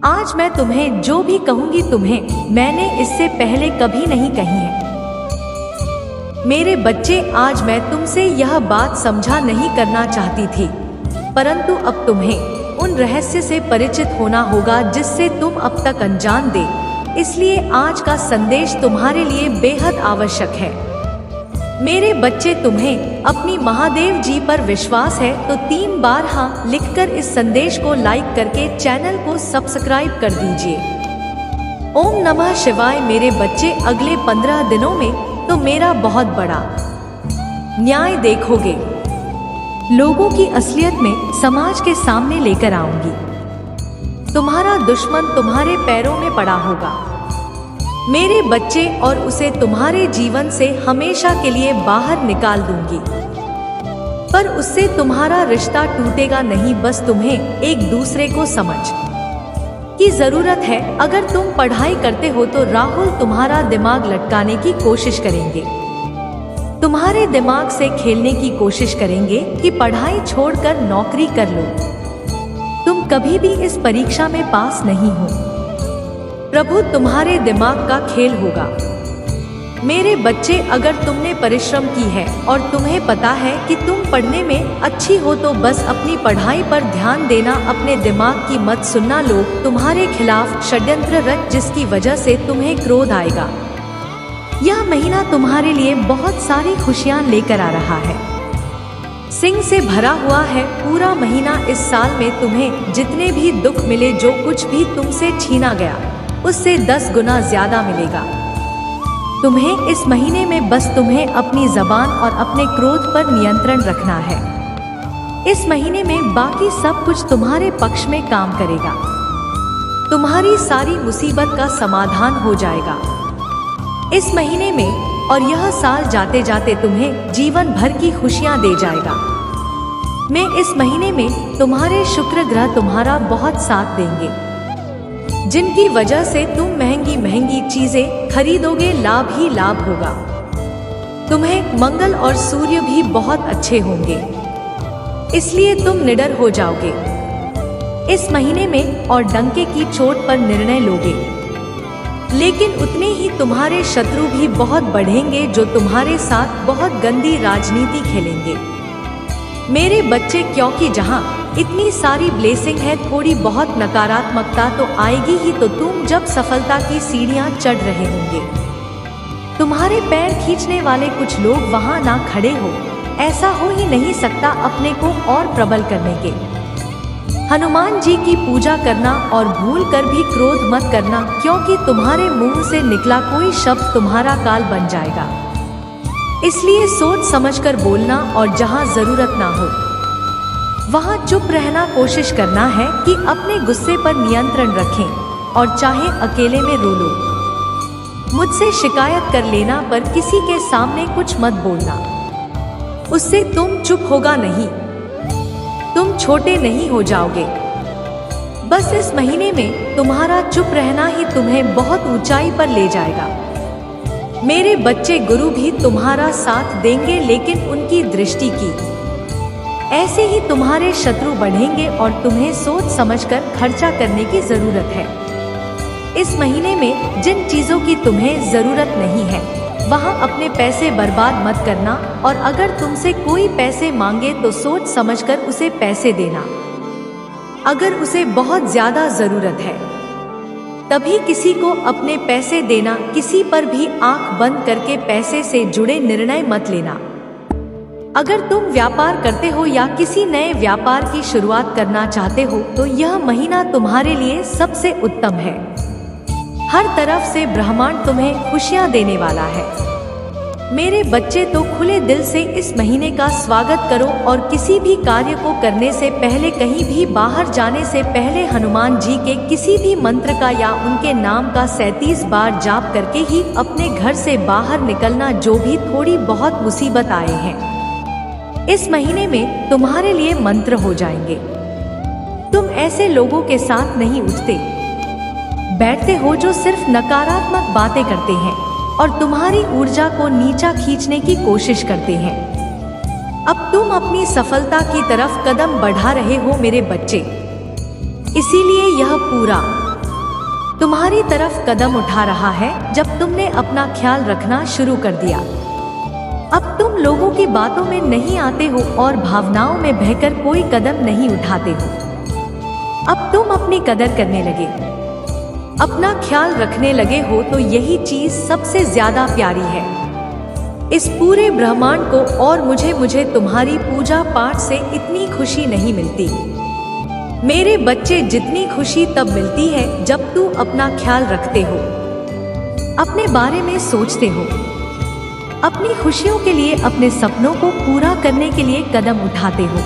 आज मैं तुम्हें जो भी कहूंगी तुम्हें मैंने इससे पहले कभी नहीं कही है। मेरे बच्चे, आज मैं तुमसे यह बात समझा नहीं करना चाहती थी, परंतु अब तुम्हें उन रहस्य से परिचित होना होगा जिससे तुम अब तक अनजान थे। इसलिए आज का संदेश तुम्हारे लिए बेहद आवश्यक है। मेरे बच्चे, तुम्हें अपनी महादेव जी पर विश्वास है तो 3 बार हाँ लिखकर इस संदेश को लाइक करके चैनल को सब्सक्राइब कर दीजिए। ओम नमः शिवाय। मेरे बच्चे, अगले 15 दिनों में तो मेरा बहुत बड़ा न्याय देखोगे। लोगों की असलियत में समाज के सामने लेकर आऊंगी। तुम्हारा दुश्मन तुम्हारे पैरों में पड़ा होगा मेरे बच्चे, और उसे तुम्हारे जीवन से हमेशा के लिए बाहर निकाल दूंगी। पर उससे तुम्हारा रिश्ता टूटेगा नहीं, बस तुम्हें एक दूसरे को समझ की जरूरत है। अगर तुम पढ़ाई करते हो तो राहुल तुम्हारा दिमाग लटकाने की कोशिश करेंगे, तुम्हारे दिमाग से खेलने की कोशिश करेंगे कि पढ़ाई छोड़कर नौकरी कर लो। तुम कभी भी इस परीक्षा में पास नहीं हो। प्रभु तुम्हारे दिमाग का खेल होगा। मेरे बच्चे, अगर तुमने परिश्रम की है और तुम्हें पता है कि तुम पढ़ने में अच्छी हो तो बस अपनी पढ़ाई पर ध्यान देना, अपने दिमाग की मत सुनना। लोग तुम्हारे खिलाफ षड्यंत्र रच जिसकी वजह से तुम्हें क्रोध आएगा। यह महीना तुम्हारे लिए बहुत सारी खुशियां लेकर आ रहा है, सिंह से भरा हुआ है पूरा महीना। इस साल में तुम्हें जितने भी दुख मिले, जो कुछ भी तुमसे छीना गया उससे 10 गुना ज्यादा मिलेगा। तुम्हें इस महीने में बस तुम्हें अपनी जबान और अपने क्रोध पर नियंत्रण रखना है। इस महीने में बाकी सब कुछ तुम्हारे पक्ष में काम करेगा। तुम्हारी सारी मुसीबत का समाधान हो जाएगा इस महीने में, और यह साल जाते जाते तुम्हें जीवन भर की खुशियां दे जाएगा। मैं इस महीने में तुम्हारे शुक्र ग्रह तुम्हारा बहुत साथ देंगे, जिनकी वजह से तुम महंगी महंगी चीजें खरीदोगे, लाभ ही लाभ होगा। तुम्हें मंगल और सूर्य भी बहुत अच्छे होंगे, इसलिए तुम निडर हो जाओगे इस महीने में और डंके की चोट पर निर्णय लोगे। लेकिन उतने ही तुम्हारे शत्रु भी बहुत बढ़ेंगे जो तुम्हारे साथ बहुत गंदी राजनीति खेलेंगे मेरे बच्चे, क्योंकि जहां इतनी सारी ब्लेसिंग है, थोड़ी बहुत नकारात्मकता तो आएगी ही। तो तुम जब सफलता की सीढ़ियां चढ़ रहे होंगे, तुम्हारे पैर खींचने वाले कुछ लोग वहां ना खड़े हो, ऐसा हो ही नहीं सकता। अपने को और प्रबल करने के हनुमान जी की पूजा करना और भूल कर भी क्रोध मत करना, क्योंकि तुम्हारे मुंह से निकला कोई शब्द तुम्हारा काल बन जाएगा। इसलिए सोच समझकर बोलना, और जहां जरूरत ना हो वहां चुप रहना। कोशिश करना है कि अपने गुस्से पर नियंत्रण रखें, और चाहे अकेले में रो लो। मुझसे शिकायत कर लेना, पर किसी के सामने कुछ मत बोलना, उससे तुम चुप होगा नहीं, तुम छोटे नहीं हो जाओगे। बस इस महीने में तुम्हारा चुप रहना ही तुम्हें बहुत ऊंचाई पर ले जाएगा मेरे बच्चे। गुरु भी तुम्हारा साथ देंगे, लेकिन उनकी दृष्टि की ऐसे ही तुम्हारे शत्रु बढ़ेंगे, और तुम्हें सोच समझकर खर्चा करने की जरूरत है। इस महीने में जिन चीजों की तुम्हें जरूरत नहीं है वहां अपने पैसे बर्बाद मत करना, और अगर तुमसे कोई पैसे मांगे तो सोच समझकर उसे पैसे देना। अगर उसे बहुत ज्यादा जरूरत है तभी किसी को अपने पैसे देना। किसी पर भी आंख बंद करके पैसे से जुड़े निर्णय मत लेना। अगर तुम व्यापार करते हो या किसी नए व्यापार की शुरुआत करना चाहते हो तो यह महीना तुम्हारे लिए सबसे उत्तम है। हर तरफ से ब्रह्मांड तुम्हें खुशियां देने वाला है मेरे बच्चे। तो खुले दिल से इस महीने का स्वागत करो, और किसी भी कार्य को करने से पहले, कहीं भी बाहर जाने से पहले हनुमान जी के किसी भी मंत्र का या उनके नाम का 37 बार जाप करके ही अपने घर से बाहर निकलना। जो भी थोड़ी बहुत मुसीबत आए हैं इस महीने में तुम्हारे लिए मंत्र हो जाएंगे। तुम ऐसे लोगों के साथ नहीं उठते बैठते हो जो सिर्फ नकारात्मक बातें करते हैं और तुम्हारी ऊर्जा को नीचा खींचने की कोशिश करते हैं। अब तुम अपनी सफलता की तरफ कदम बढ़ा रहे हो मेरे बच्चे, इसीलिए यह पूरा तुम्हारी तरफ कदम उठा रहा है जब तुमने अपना ख्याल रखना शुरू कर दिया। अब तुम लोगों की बातों में नहीं आते हो और भावनाओं में बहकर कोई कदम नहीं उठाते हो। अब तुम अपनी कदर करने लगे, अपना ख्याल रखने लगे हो, तो यही चीज सबसे ज्यादा प्यारी है इस पूरे ब्रह्मांड को। और मुझे तुम्हारी पूजा पाठ से इतनी खुशी नहीं मिलती मेरे बच्चे, जितनी खुशी तब मिलती है जब तू अपना ख्याल रखते हो, अपने बारे में सोचते हो, अपनी खुशियों के लिए, अपने सपनों को पूरा करने के लिए कदम उठाते हो।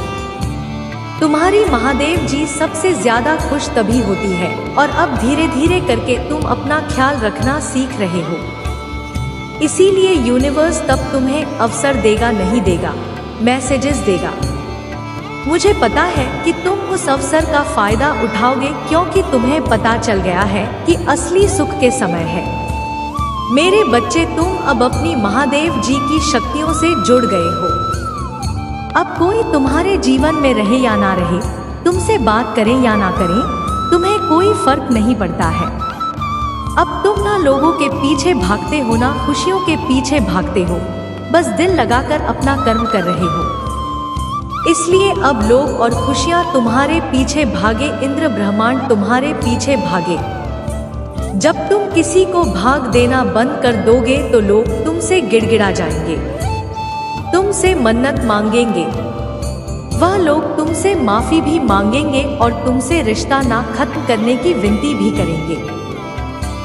तुम्हारी महादेव जी सबसे ज्यादा खुश तभी होती है। और अब धीरे धीरे करके तुम अपना ख्याल रखना सीख रहे हो, इसीलिए यूनिवर्स तब तुम्हें अवसर देगा, नहीं देगा, मैसेजेस देगा। मुझे पता है कि तुम उस अवसर का फायदा उठाओगे, क्योंकि तुम्हें पता चल गया है कि असली सुख के समय है। मेरे बच्चे, तुम अब अपनी महादेव जी की शक्तियों से जुड़ गए हो। अब कोई तुम्हारे जीवन में रहे या ना रहे, तुमसे बात करें या ना करें, तुम्हें कोई फर्क नहीं पड़ता है। अब तुम ना लोगों के पीछे भागते हो, ना खुशियों के पीछे भागते हो, बस दिल लगाकर अपना कर्म कर रहे हो। इसलिए अब लोग और खुशियां तुम्हारे पीछे भागे, इंद्र ब्रह्मांड तुम्हारे पीछे भागे। जब तुम किसी को भाग देना बंद कर दोगे तो लोग तुमसे गिड़गिड़ा जाएंगे, तुमसे मन्नत मांगेंगे, वह लोग तुमसे माफी भी मांगेंगे और तुमसे रिश्ता ना खत्म करने की विनती भी करेंगे।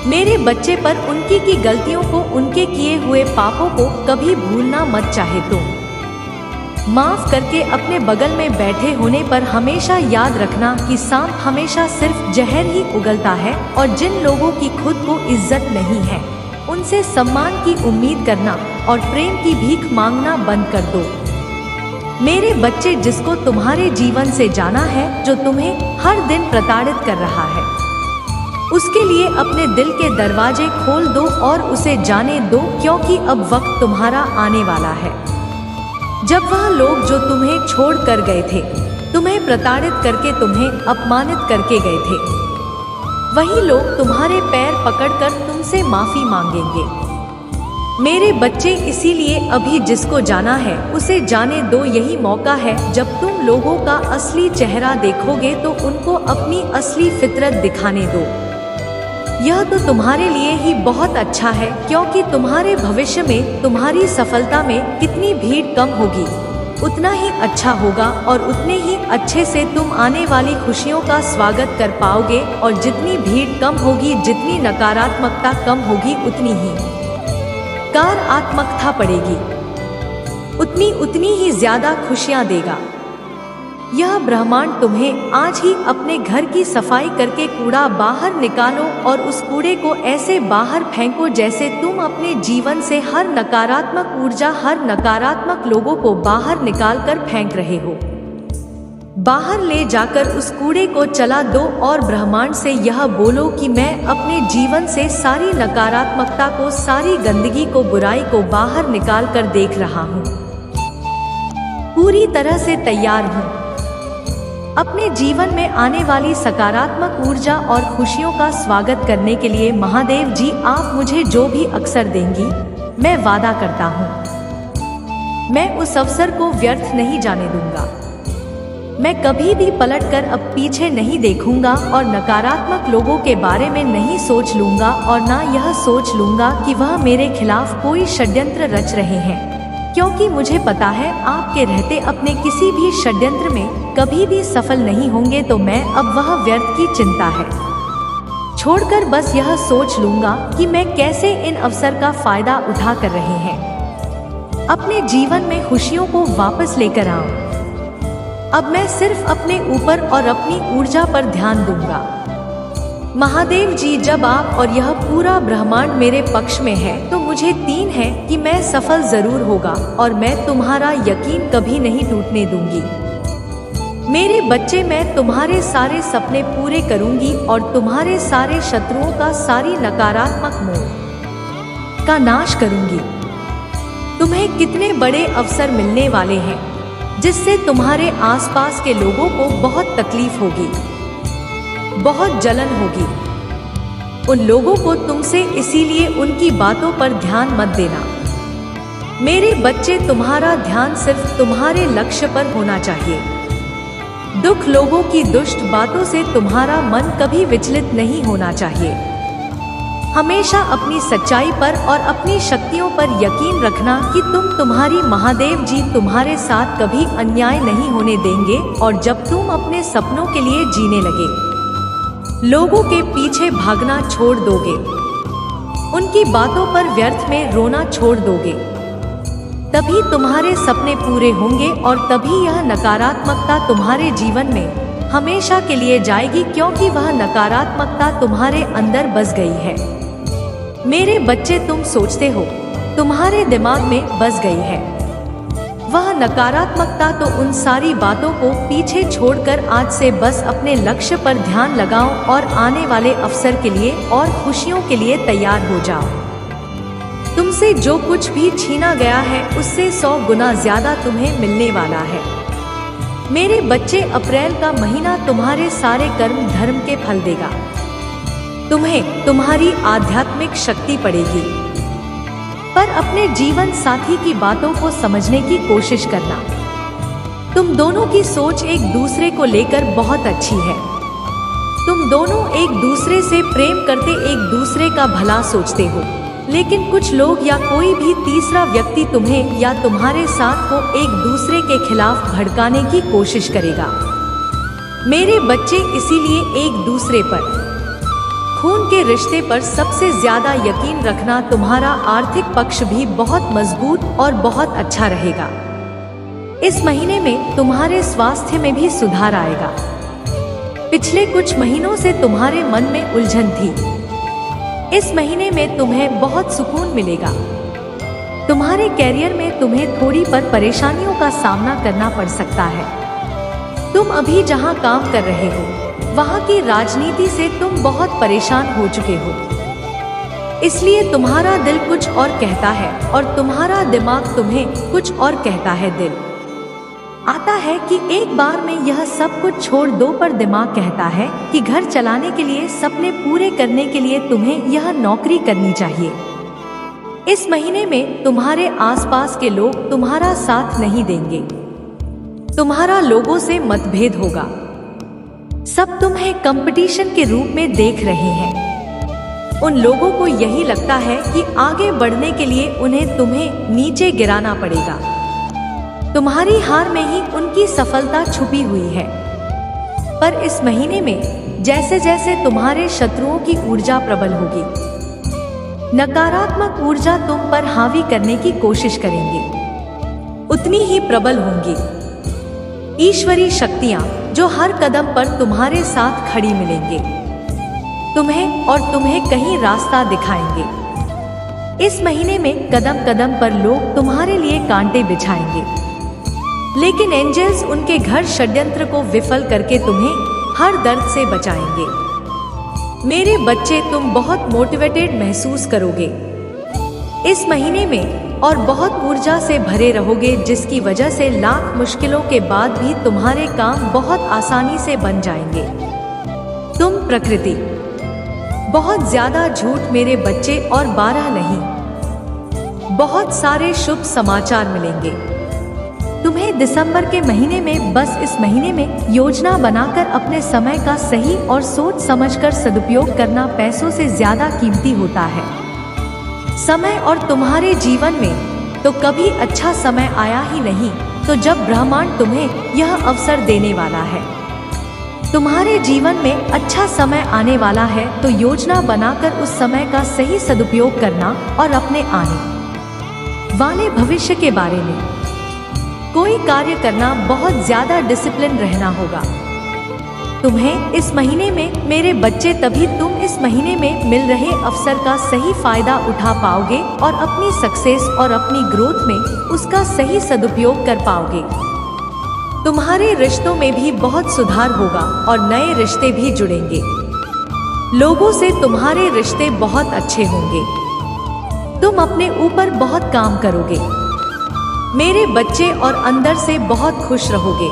मेरे बच्चे, पर उनकी की गलतियों को, उनके किए हुए पापों को कभी भूलना मत। चाहे तुम माफ करके अपने बगल में बैठे होने पर हमेशा याद रखना कि सांप हमेशा सिर्फ जहर ही उगलता है, और जिन लोगों की खुद को इज्जत नहीं है उनसे सम्मान की उम्मीद करना और प्रेम की भीख मांगना बंद कर दो। मेरे बच्चे, जिसको तुम्हारे जीवन से जाना है, जो तुम्हें हर दिन प्रताड़ित कर रहा है, उसके लिए अपने दिल के दरवाजे खोल दो और उसे जाने दो, क्योंकि अब वक्त तुम्हारा आने वाला है जब वह लोग जो तुम्हें छोड़ कर गए थे, तुम्हें प्रताड़ित करके, तुम्हें अपमानित करके गए थे, वही लोग तुम्हारे पैर पकड़कर तुमसे माफी मांगेंगे। मेरे बच्चे, इसीलिए अभी जिसको जाना है उसे जाने दो। यही मौका है जब तुम लोगों का असली चेहरा देखोगे तो उनको अपनी असली फितरत दिखाने दो। यह तो तुम्हारे लिए ही बहुत अच्छा है, क्योंकि तुम्हारे भविष्य में, तुम्हारी सफलता में कितनी भीड़ कम होगी उतना ही अच्छा होगा, और उतने ही अच्छे से तुम आने वाली खुशियों का स्वागत कर पाओगे। और जितनी भीड़ कम होगी, जितनी नकारात्मकता कम होगी, उतनी ही सकारात्मकता पड़ेगी, उतनी ही ज्यादा खुशियां देगा। यह ब्रह्मांड तुम्हें आज ही अपने घर की सफाई करके कूड़ा बाहर निकालो और उस कूड़े को ऐसे बाहर फेंको जैसे तुम अपने जीवन से हर नकारात्मक ऊर्जा, हर नकारात्मक लोगों को बाहर निकाल कर फेंक रहे हो। बाहर ले जाकर उस कूड़े को चला दो और ब्रह्मांड से यह बोलो कि मैं अपने जीवन से सारी नकारात्मकता को, सारी गंदगी को, बुराई को बाहर निकाल कर देख रहा हूँ, पूरी तरह से तैयार हूँ। अपने जीवन में आने वाली सकारात्मक ऊर्जा और खुशियों का स्वागत करने के लिए महादेव जी, आप मुझे जो भी अवसर देंगी, मैं वादा करता हूँ मैं उस अवसर को व्यर्थ नहीं जाने दूंगा। मैं कभी भी पलटकर अब पीछे नहीं देखूंगा और नकारात्मक लोगों के बारे में नहीं सोच लूंगा, और ना यह सोच लूंगा कि वह मेरे खिलाफ कोई षड्यंत्र रच रहे हैं, क्योंकि मुझे पता है आपके रहते अपने किसी भी षड्यंत्र में कभी भी सफल नहीं होंगे। तो मैं अब वह व्यर्थ की चिंता है छोड़कर बस यह सोच लूंगा कि मैं कैसे इन अवसर का फायदा उठा कर रहे हैं, अपने जीवन में खुशियों को वापस लेकर आऊं। अब मैं सिर्फ अपने ऊपर और अपनी ऊर्जा पर ध्यान दूंगा। महादेव जी, जब आप और यह पूरा ब्रह्मांड मेरे पक्ष में है तो मुझे यकीन है कि मैं सफल जरूर होगा, और मैं तुम्हारा यकीन कभी नहीं टूटने दूंगी। मेरे बच्चे, मैं तुम्हारे सारे सपने पूरे करूंगी और तुम्हारे सारे शत्रुओं का, सारी नकारात्मक मोह का नाश करूंगी। तुम्हें कितने बड़े अवसर मिलने वाले हैं जिससे तुम्हारे आसपास के लोगों को बहुत तकलीफ होगी, बहुत जलन होगी, उन लोगों को तुमसे, इसीलिए उनकी बातों पर ध्यान मत देना। मेरे बच्चे, तुम्हारा ध्यान सिर्फ तुम्हारे लक्ष्य पर होना चाहिए। दुख, लोगों की दुष्ट बातों से तुम्हारा मन कभी विचलित नहीं होना चाहिए। हमेशा अपनी सच्चाई पर और अपनी शक्तियों पर यकीन रखना कि तुम्हारी महादेव जी तुम्हारे साथ कभी अन्याय नहीं होने देंगे। और जब तुम अपने सपनों के लिए जीने लगे, लोगों के पीछे भागना छोड़ दोगे, उनकी बातों पर व्यर्थ में रोना छोड़ दोगे, तभी तुम्हारे सपने पूरे होंगे और तभी यह नकारात्मकता तुम्हारे जीवन में हमेशा के लिए जाएगी, क्योंकि वह नकारात्मकता तुम्हारे अंदर बस गई है। मेरे बच्चे, तुम सोचते हो तुम्हारे दिमाग में बस गई है। वह नकारात्मकता तो उन सारी बातों को पीछे छोड़कर आज से बस अपने लक्ष्य पर ध्यान लगाओ और आने वाले अवसर के लिए और खुशियों के लिए तैयार हो जाओ। तुमसे जो कुछ भी छीना गया है उससे 100 गुना ज्यादा तुम्हें मिलने वाला है। मेरे बच्चे, अप्रैल का महीना तुम्हारे सारे कर्म धर्म के फल देगा। तुम्हें तुम्हारी आध्यात्मिक शक्ति पड़ेगी, पर अपने जीवन साथी की बातों को समझने की कोशिश करना। तुम दोनों की सोच एक दूसरे को लेकर बहुत अच्छी है। तुम दोनों एक दूसरे से प्रेम करते, एक दूसरे का भला सोचते हो, लेकिन कुछ लोग या कोई भी तीसरा व्यक्ति तुम्हें या तुम्हारे साथ को एक दूसरे के खिलाफ भड़काने की कोशिश करेगा। मेरे बच्चे, इसीलिए एक दूसरे पर, खून के रिश्ते पर सबसे ज्यादा यकीन रखना। तुम्हारा आर्थिक पक्ष भी बहुत मजबूत और बहुत अच्छा रहेगा। इस महीने में तुम्हारे स्वास्थ्य में भी सुधार आएगा। पिछले कुछ महीनों से तुम्हारे मन में उलझन थी, इस महीने में तुम्हें बहुत सुकून मिलेगा। तुम्हारे कैरियर में तुम्हें थोड़ी पर परेशानियों का सामना करना पड़ सकता है। तुम अभी जहां काम कर रहे हो वहां की राजनीति से तुम बहुत परेशान हो चुके हो, इसलिए तुम्हारा दिल कुछ और कहता है और तुम्हारा दिमाग तुम्हें कुछ और कहता है। दिल आता है कि एक बार में यह सब कुछ छोड़ दो, पर दिमाग कहता है कि घर चलाने के लिए, सपने पूरे करने के लिए तुम्हें यह नौकरी करनी चाहिए। इस महीने में तुम्हारे आसपास के लोग तुम्हारा साथ नहीं देंगे। तुम्हारा लोगों से मतभेद होगा। सब तुम्हें कंपटीशन के रूप में देख रहे हैं। उन लोगों को यही लगता है कि आगे बढ़ने के लिए उन्हें तुम्हें नीचे गिराना पड़ेगा। तुम्हारी हार में ही उनकी सफलता छुपी हुई है। पर इस महीने में जैसे जैसे तुम्हारे शत्रुओं की ऊर्जा प्रबल होगी, नकारात्मक ऊर्जा तुम पर हावी करने की कोशिश करेंगे, उतनी ही प्रबल होंगी। ईश्वरीय शक्तियां जो हर कदम पर तुम्हारे साथ खड़ी मिलेंगे, तुम्हें और तुम्हें कहीं रास्ता दिखाएंगे। इस महीने में कदम कदम पर लोग तुम्हारे लिए कांटे बिछाएंगे, लेकिन एंजल्स उनके घर षड्यंत्र को विफल करके तुम्हें हर दर्द से बचाएंगे। मेरे बच्चे, तुम बहुत मोटिवेटेड महसूस करोगे इस महीने में और बहुत ऊर्जा से भरे रहोगे, जिसकी वजह से लाख मुश्किलों के बाद भी तुम्हारे काम बहुत आसानी से बन जाएंगे। तुम प्रकृति, बहुत ज्यादा झूठ मेरे बच्चे, और 12 नहीं, बहुत सारे शुभ समाचार मिलेंगे तुम्हें दिसंबर के महीने में। बस इस महीने में योजना बनाकर अपने समय का सही और सोच समझकर सदुपयोग करना पैसों से ज्यादा कीमती होता है। समय और तुम्हारे जीवन में तो कभी अच्छा समय आया ही नहीं, तो जब ब्रह्मांड तुम्हें यह अवसर देने वाला है, तुम्हारे जीवन में अच्छा समय आने वाला है, तो योजना बनाकर उस समय का सही सदुपयोग करना और अपने आने वाले भविष्य के बारे में कोई कार्य करना, बहुत ज्यादा डिसिप्लिन रहना होगा तुम्हें इस महीने में। मेरे बच्चे, तभी तुम इस महीने में मिल रहे अवसर का सही फायदा उठा पाओगे और अपनी सक्सेस और अपनी ग्रोथ में उसका सही सदुपयोग कर पाओगे। तुम्हारे रिश्तों में भी बहुत सुधार होगा और नए रिश्ते भी जुड़ेंगे। लोगों से तुम्हारे रिश्ते बहुत अच्छे होंगे। तुम अपने ऊपर बहुत काम करोगे मेरे बच्चे, और अंदर से बहुत खुश रहोगे।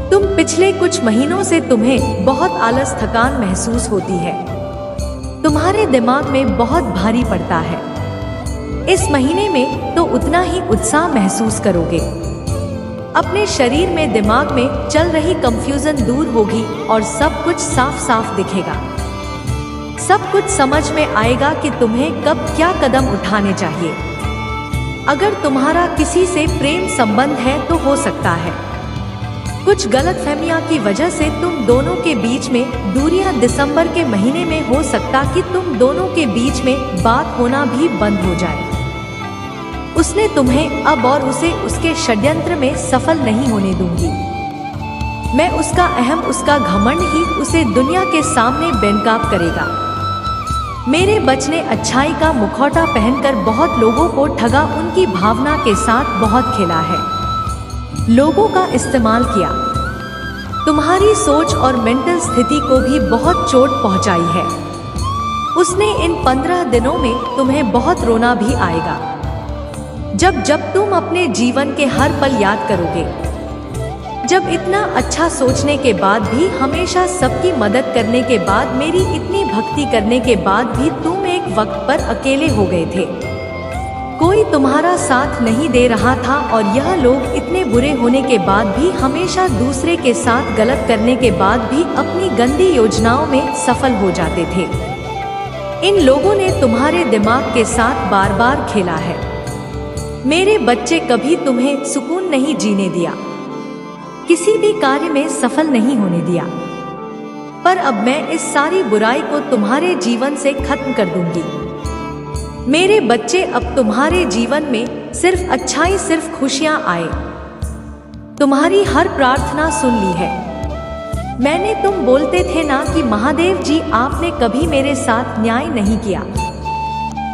तुम पिछले कुछ महीनों से तुम्हें बहुत आलस, थकान महसूस होती है। तुम्हारे दिमाग में बहुत भारी पड़ता है। इस महीने में तो उतना ही उत्साह महसूस करोगे। अपने शरीर में, दिमाग में चल रही कंफ्यूजन दूर होगी और सब कुछ साफ साफ दिखेगा। सब कुछ समझ में आएगा कि तुम्हें कब क्या कदम उठाने चाहिए। अगर तुम्हारा किसी से प्रेम संबंध है तो हो सकता है कुछ गलतफहमियां की वजह से तुम दोनों के बीच में दूरियां दिसंबर के महीने में हो सकता कि तुम दोनों के बीच में बात होना भी बंद हो जाए। उसने तुम्हें अब और उसे उसके षड्यंत्र में सफल नहीं होने दूंगी। मैं उसका अहम, उसका घमंड ही उसे दुनिया के सामने बेनकाब करेगा। मेरे बच्चे ने अच्छाई का मुखौटा पहनकर बहुत लोगों को ठगा, उनकी भावना के साथ बहुत खेला है, लोगों का इस्तेमाल किया, तुम्हारी सोच और मेंटल स्थिति को भी बहुत चोट पहुंचाई है। उसने इन 15 दिनों में तुम्हें बहुत रोना भी आएगा। जब तुम अपने जीवन के हर पल याद करोगे, जब इतना अच्छा सोचने के बाद भी, हमेशा सबकी मदद करने के बाद, मेरी इतनी भक्ति करने के बाद भी तुम एक वक्त पर अकेले हो गए थे। कोई तुम्हारा साथ नहीं दे रहा था और यह लोग इतने बुरे होने के बाद भी, हमेशा दूसरे के साथ गलत करने के बाद भी अपनी गंदी योजनाओं में सफल हो जाते थे। इन लोगों ने तुम्हारे दिमाग के साथ बार बार खेला है। मेरे बच्चे, कभी तुम्हें सुकून नहीं जीने दिया, किसी भी कार्य में सफल नहीं होने दिया। पर अब मैं इस सारी बुराई को तुम्हारे जीवन से खत्म कर दूंगी। मेरे बच्चे, अब तुम्हारे जीवन में सिर्फ अच्छाई, सिर्फ खुशियां आए। तुम्हारी हर प्रार्थना सुन ली है। मैंने, तुम बोलते थे ना कि महादेव जी, आपने कभी मेरे साथ न्याय नहीं किया,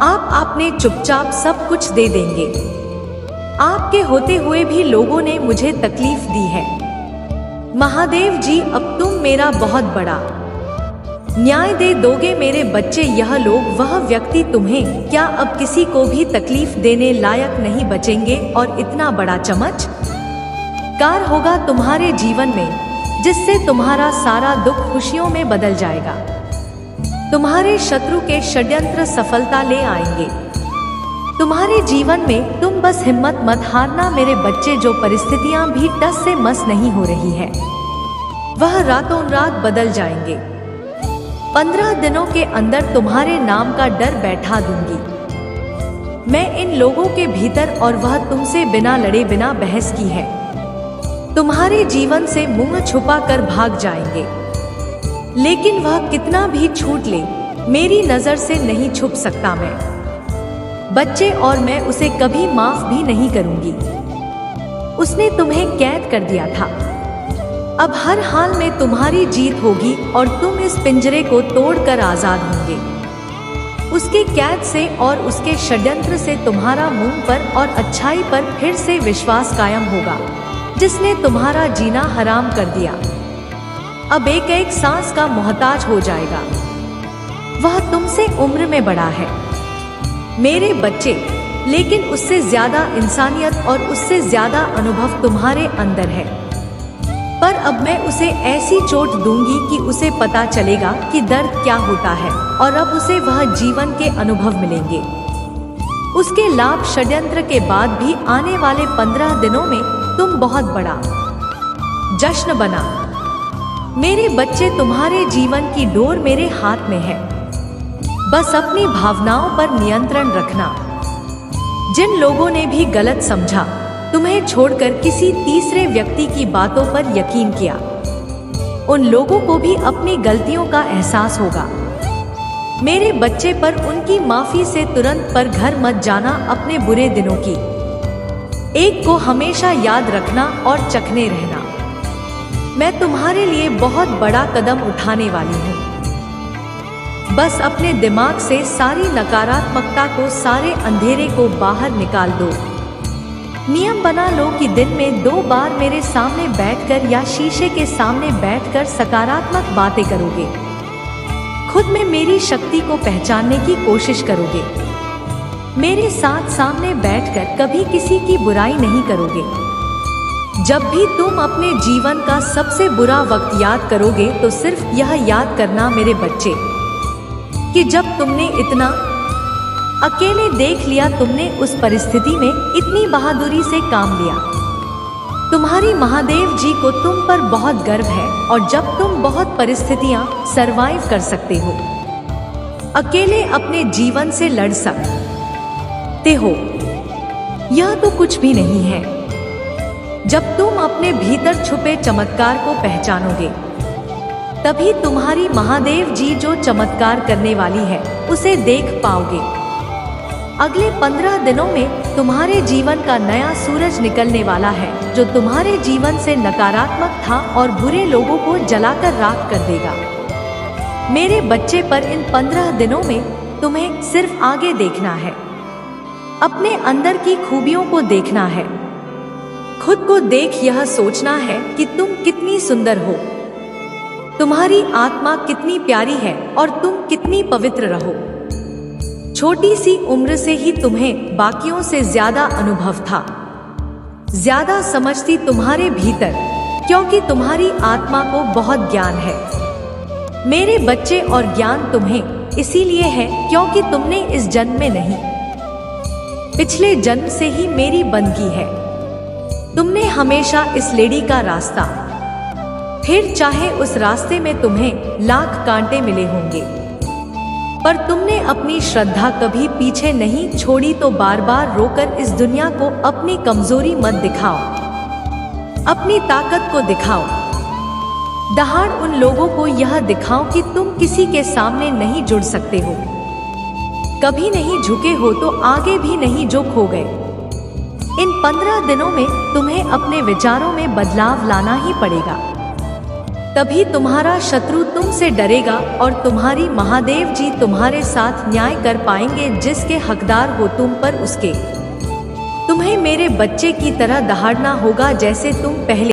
आपने चुपचाप सब कुछ दे देंगे। आपके होते हुए भी लोगों ने मुझे तकलीफ दी है। महादेव जी, अब तुम मेरा बहुत बड़ा न्याय दे दोगे। मेरे बच्चे, यह लोग, वह व्यक्ति तुम्हें क्या अब किसी को भी तकलीफ देने लायक नहीं बचेंगे और इतना बड़ा चमत्कार होगा तुम्हारे जीवन में, जिससे तुम्हारा सारा दुख खुशियों में बदल जाएगा। तुम्हारे शत्रु के षड्यंत्र सफलता ले आएंगे तुम्हारे जीवन में। तुम बस हिम्मत मत हारना मेरे बच्चे। जो परिस्थितियां भी टस से मस नहीं हो रही है, वह रातों रात बदल जाएंगे। 15 दिनों के अंदर तुम्हारे नाम का डर बैठा दूंगी मैं इन लोगों के भीतर, और वह तुमसे बिना लड़े, बिना बहस की है, तुम्हारे जीवन से मुंह छुपा कर भाग जाएंगे। लेकिन वह कितना भी छूट ले, मेरी नजर से नहीं छुप सकता मैं बच्चे, और मैं उसे कभी माफ भी नहीं करूंगी। उसने तुम्हें कैद कर दिया था, अब हर हाल में तुम्हारी जीत होगी और तुम इस पिंजरे को तोड़कर आजाद होंगे। उसके कैद से और उसके षड्यंत्र से तुम्हारा मुंह पर और अच्छाई पर फिर से विश्वास कायम होगा, जिसने तुम्हारा जीना हराम कर दिया। अब एक एक सांस का मोहताज हो जाएगा। वह तुमसे उम्र में बड़ा है मेरे बच्चे, लेकिन उससे ज्यादा इंसानियत और उससे ज्यादा अनुभव तुम्हारे अंदर है। पर अब मैं उसे ऐसी चोट दूंगी कि उसे पता चलेगा कि दर्द क्या होता है, और अब उसे वह जीवन के अनुभव मिलेंगे। उसके लाभ षड्यंत्र के बाद भी आने वाले 15 दिनों में तुम बहुत बड़ा जश्न बना मेरे बच्चे। तुम्हारे जीवन की डोर मेरे हाथ में है, बस अपनी भावनाओं पर नियंत्रण रखना। जिन लोगों ने भी गलत समझा, तुम्हें छोड़कर किसी तीसरे व्यक्ति की बातों पर यकीन किया, उन लोगों को भी अपनी गलतियों का एहसास होगा। मेरे बच्चे, पर उनकी माफी से तुरंत पर घर मत जाना। अपने बुरे दिनों की एक को हमेशा याद रखना और चखने रहना। मैं तुम्हारे लिए बहुत बड़ा कदम उठाने वाली हूँ। बस अपने दिमाग से सारी नकारात्मकता को, सारे अंधेरे को बाहर निकाल दो। नियम बना लो कि दिन में 2 बार मेरे सामने बैठकर या शीशे के सामने बैठकर सकारात्मक बातें करोगे। खुद में मेरी शक्ति को पहचानने की कोशिश करोगे। मेरे साथ सामने बैठकर कभी किसी की बुराई नहीं करोगे। जब भी तुम अपने जीवन का सबसे बुरा वक्त याद करोगे, तो सिर्फ यह याद करना मेरे बच्चे, कि जब तुमने इतना अकेले देख लिया, तुमने उस परिस्थिति में इतनी बहादुरी से काम लिया। तुम्हारी महादेव जी को तुम पर बहुत गर्व है, और जब तुम बहुत परिस्थितियां सरवाइव कर सकते हो, अकेले अपने जीवन से लड़ सकते हो, यह तो कुछ भी नहीं है। जब तुम अपने भीतर छुपे चमत्कार को पहचानोगे, तभी तुम्हारी महादेव जी जो चमत्कार करने वाली है उसे देख पाओगे। अगले 15 दिनों में तुम्हारे जीवन का नया सूरज निकलने वाला है, जो तुम्हारे जीवन से नकारात्मक था और बुरे लोगों को जलाकर राख कर देगा। मेरे बच्चे, पर इन 15 दिनों में तुम्हें सिर्फ आगे देखना है, अपने अंदर की खूबियों को देखना है, खुद को देख यह सोचना है कि तुम कितनी सुंदर हो, तुम्हारी आत्मा कितनी प्यारी है और तुम कितनी पवित्र रहो। छोटी सी उम्र से ही तुम्हें बाकियों से ज्यादा अनुभव था, ज्यादा समझ थी तुम्हारे भीतर, क्योंकि तुम्हारी आत्मा को बहुत ज्ञान है मेरे बच्चे, और ज्ञान तुम्हें इसीलिए है क्योंकि तुमने इस जन्म में नहीं, पिछले जन्म से ही मेरी बंदगी है। तुमने हमेशा इस लेडी का रास्ता, फिर चाहे उस रास्ते में तुम्हें लाख कांटे मिले होंगे, पर तुमने अपनी श्रद्धा कभी पीछे नहीं छोड़ी। तो बार बार रोकर इस दुनिया को अपनी कमजोरी मत दिखाओ, अपनी ताकत को दिखाओ। दहाड़ उन लोगों को यह दिखाओ कि तुम किसी के सामने नहीं जुड़ सकते हो, कभी नहीं झुके हो तो आगे भी नहीं जो खो गए। इन 15 दिनों में तुम्हें अपने विचारों में बदलाव लाना ही पड़ेगा, तभी तुम्हारा शत्रु तुमसे डरेगा और तुम्हारी महादेव जी तुम्हारे साथ न्याय कर पाएंगे। जिसके हकदार हो तुम पर, उसके तुम्हें मेरे बच्चे की तरह दहाड़ना होगा, जैसे तुम पहले